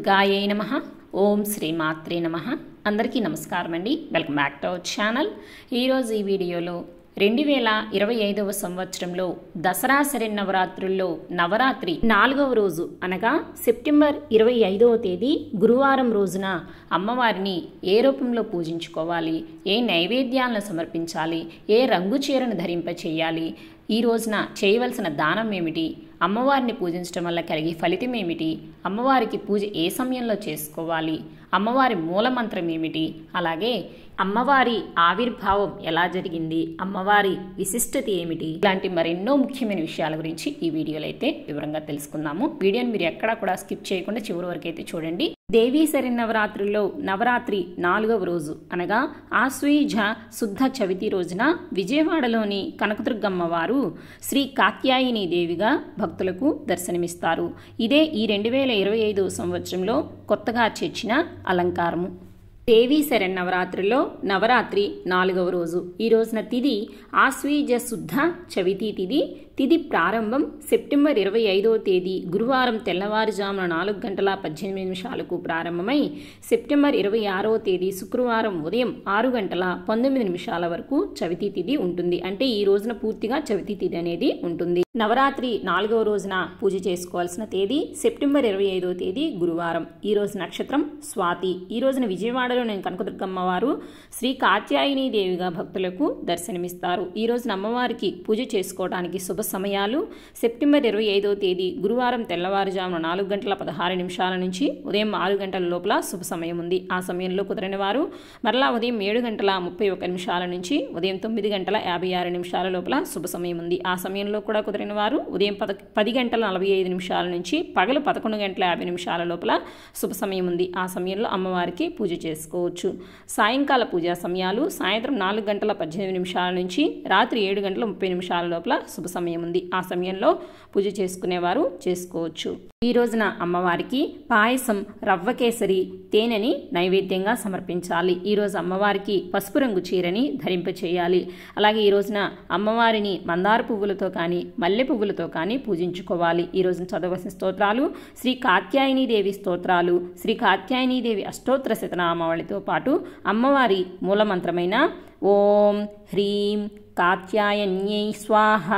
దుర్గాయై నమః. ఓం శ్రీమాత్రే నమః. అందరికీ నమస్కారం అండి. Welcome back to our channel. ఈరోజు ఈ వీడియోలో 2025వ సంవత్సరంలో దసరా శరన్నవరాత్రుల్లో నవరాత్రి 4వ రోజు అనగా సెప్టెంబర్ 25వ తేదీ గురువారం రోజున అమ్మవారిని ఏ రూపంలో పూజించుకోవాలి, ఏ నైవేద్యాలను సమర్పించాలి, ఏ రంగు చీరను ధరింపచేయాలి, ఈ రోజున చేయవలసిన దానం ఏమిటి, అమ్మవారిని పూజించడం వల్ల కలిగే ఫలితం ఏమిటి, అమ్మవారికి పూజ ఏ సమయంలో చేసుకోవాలి, అమ్మవారి మూలమంత్రం ఏమిటి, అలాగే అమ్మవారి ఆవిర్భావం ఎలా జరిగింది, అమ్మవారి విశిష్టత ఏమిటి, ఇలాంటి మరెన్నో ముఖ్యమైన విషయాల గురించి ఈ వీడియోలో అయితే వివరంగా తెలుసుకుందాము. వీడియోని మీరు ఎక్కడా కూడా స్కిప్ చేయకుండా చివరి వరకు అయితే చూడండి. దేవీ శరన్నవరాత్రుల్లో నవరాత్రి 4వ రోజు అనగా ఆశ్వీజ శుద్ధ చవితి రోజున విజయవాడలోని కనకదుర్గమ్మ వారు శ్రీ కాత్యాయని దేవిగా భక్తులకు దర్శనమిస్తారు. ఇదే ఈ 2025 సంవత్సరంలో కొత్తగా చేర్చిన అలంకారము. దేవీ శరన్నవరాత్రిలో నవరాత్రి 4వ రోజు. ఈ రోజున తిథి ఆశ్వీజ శుద్ధ చవితి తిథి. తిథి ప్రారంభం సెప్టెంబర్ 25వ తేదీ గురువారం తెల్లవారుజామున 4:18 ప్రారంభమై సెప్టెంబర్ 26వ తేదీ శుక్రవారం ఉదయం 6:19 వరకు చవితి తిథి ఉంటుంది. అంటే ఈ రోజున పూర్తిగా చవితి తిథి అనేది ఉంటుంది. నవరాత్రి 4వ రోజున పూజ చేసుకోవాల్సిన తేదీ సెప్టెంబర్ 25వ తేదీ గురువారం. ఈ రోజు నక్షత్రం స్వాతి. ఈ రోజున విజయవాడలోని కనకదుర్గమ్మ వారు శ్రీ కాత్యాయని దేవిగా భక్తులకు దర్శనమిస్తారు. ఈ రోజున అమ్మవారికి పూజ చేసుకోవడానికి శుభ సమయాలు సెప్టెంబర్ 25వ తేదీ గురువారం తెల్లవారుజామున 4:16 నుంచి ఉదయం 6 గంటల లోపల శుభ సమయం ఉంది. ఆ సమయంలో కుదరని వారు మరలా ఉదయం 7:31 నుంచి ఉదయం 9:56 లోపల శుభ సమయం ఉంది. ఆ సమయంలో కూడా కుదరని వారు ఉదయం 10:45 నుంచి పగలు 11:50 లోపల శుభ సమయం ఉంది. ఆ సమయంలో అమ్మవారికి పూజ చేసుకోవచ్చు. సాయంకాల పూజా సమయాలు సాయంత్రం 4:18 నుంచి రాత్రి 7:30 లోపల శుభ సమయం ఉంది. ఆ సమయంలో పూజ చేసుకునేవారు చేసుకోవచ్చు. ఈ రోజున అమ్మవారికి పాయసం, రవ్వ కేసరి, తేనెని నైవేద్యంగా సమర్పించాలి. ఈ రోజు అమ్మవారికి పసుపు రంగు చీరని ధరింపచేయాలి. అలాగే ఈ రోజున అమ్మవారిని మందార పువ్వులతో కానీ మల్లె పువ్వులతో కానీ పూజించుకోవాలి. ఈ రోజున చదవలసిన స్తోత్రాలు శ్రీ కాత్యాయని దేవి స్తోత్రాలు, శ్రీ కాత్యాయని దేవి అష్టోత్తర శతనామావళితో పాటు అమ్మవారి మూలమంత్రమైన ఓం హ్రీం కాత్యాయన్యై స్వాహ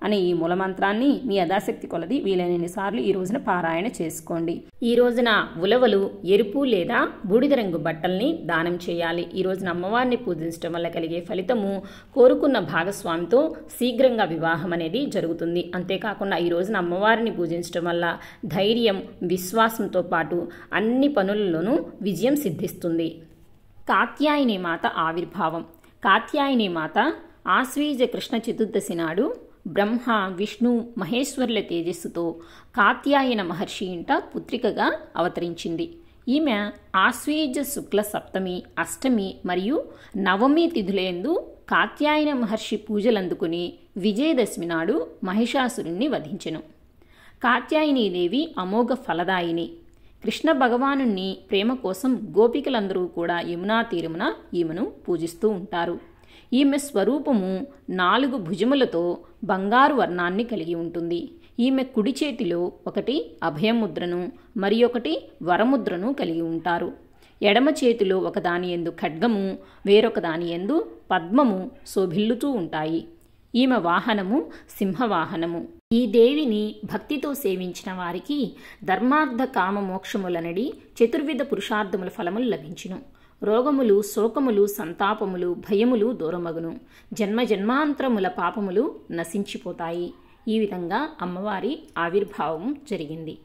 అనే ఈ మూలమంత్రాన్ని మీ యథాశక్తి కొలది వీలైనన్ని సార్లు ఈ రోజున పారాయణ చేసుకోండి. ఈ రోజున ఉలవలు, ఎరుపు లేదా బూడిద రంగు బట్టల్ని దానం చేయాలి. ఈ రోజున అమ్మవారిని పూజించడం వల్ల కలిగే ఫలితము కోరుకున్న భాగస్వామితో శీఘ్రంగా వివాహం అనేది జరుగుతుంది. అంతేకాకుండా ఈ రోజున అమ్మవారిని పూజించడం వల్ల ధైర్యం, విశ్వాసంతో పాటు అన్ని పనులలోనూ విజయం సిద్ధిస్తుంది. కాత్యాయని మాత ఆవిర్భావం. కాత్యాయని మాత ఆశ్వీజ కృష్ణ చతుర్దశి నాడు బ్రహ్మ, విష్ణు, మహేశ్వరుల తేజస్సుతో కాత్యాయన మహర్షి ఇంట పుత్రికగా అవతరించింది. ఈమె ఆశ్వీజ శుక్ల సప్తమి, అష్టమి మరియు నవమి తిథులందు కాత్యాయన మహర్షి పూజలందుకుని విజయదశమి నాడు మహిషాసురుణ్ణి వధించెను. కాత్యాయని దేవి అమోఘ ఫలదాయిని. కృష్ణ భగవానుణ్ణి ప్రేమ కోసం గోపికలందరూ కూడా యమునా తీరమున ఈమెను పూజిస్తూ ఉంటారు. ఈమె స్వరూపము 4 భుజములతో బంగారు వర్ణాన్ని కలిగి ఉంటుంది. ఈమె కుడి చేతిలో ఒకటి అభయముద్రను మరి ఒకటి వరముద్రను కలిగి ఉంటారు. ఎడమ చేతిలో ఒకదాని యందు ఖడ్గము, వేరొక దాని యందు పద్మము శోభిల్లుతూ ఉంటాయి. ఈమె వాహనము సింహవాహనము. ఈ దేవిని భక్తితో సేవించిన వారికి ధర్మార్థ కామ మోక్షములనడి చతుర్విధ పురుషార్థముల ఫలములు లభించును. రోగములు, శోకములు, సంతాపములు, భయములు దూరమగును. జన్మాంతరముల పాపములు నశించిపోతాయి. ఈ విధంగా అమ్మవారి ఆవిర్భావం జరిగింది.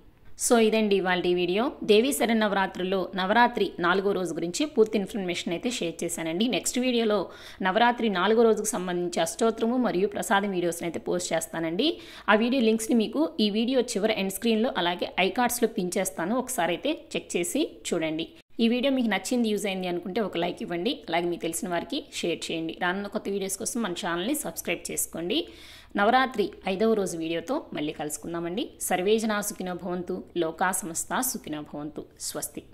సో ఇదండి ఇవాళ వీడియో. దేవీ శరన్నవరాత్రుల్లో నవరాత్రి 4వ రోజు గురించి పూర్తి ఇన్ఫర్మేషన్ అయితే షేర్ చేశానండి. నెక్స్ట్ వీడియోలో నవరాత్రి 4వ రోజుకు సంబంధించి అష్టోత్తరము మరియు ప్రసాదం వీడియోస్ని అయితే పోస్ట్ చేస్తానండి. ఆ వీడియో లింక్స్ని మీకు ఈ వీడియో చివరి ఎండ్ స్క్రీన్లో అలాగే ఐకార్డ్స్లో పిన్ చేస్తాను. ఒకసారి అయితే చెక్ చేసి చూడండి. ఈ వీడియో మీకు నచ్చింది, యూజ్ అయింది అనుకుంటే ఒక లైక్ ఇవ్వండి. అలాగే మీకు తెలిసిన వారికి షేర్ చేయండి. రానున్న కొత్త వీడియోస్ కోసం మన ఛానల్ని సబ్స్క్రైబ్ చేసుకోండి. నవరాత్రి 5వ రోజు వీడియోతో మళ్ళీ కలుసుకుందామండి. సర్వే జనా సుఖినో భవంతు, లోకా సమస్తా సుఖినో భవంతు. స్వస్తి.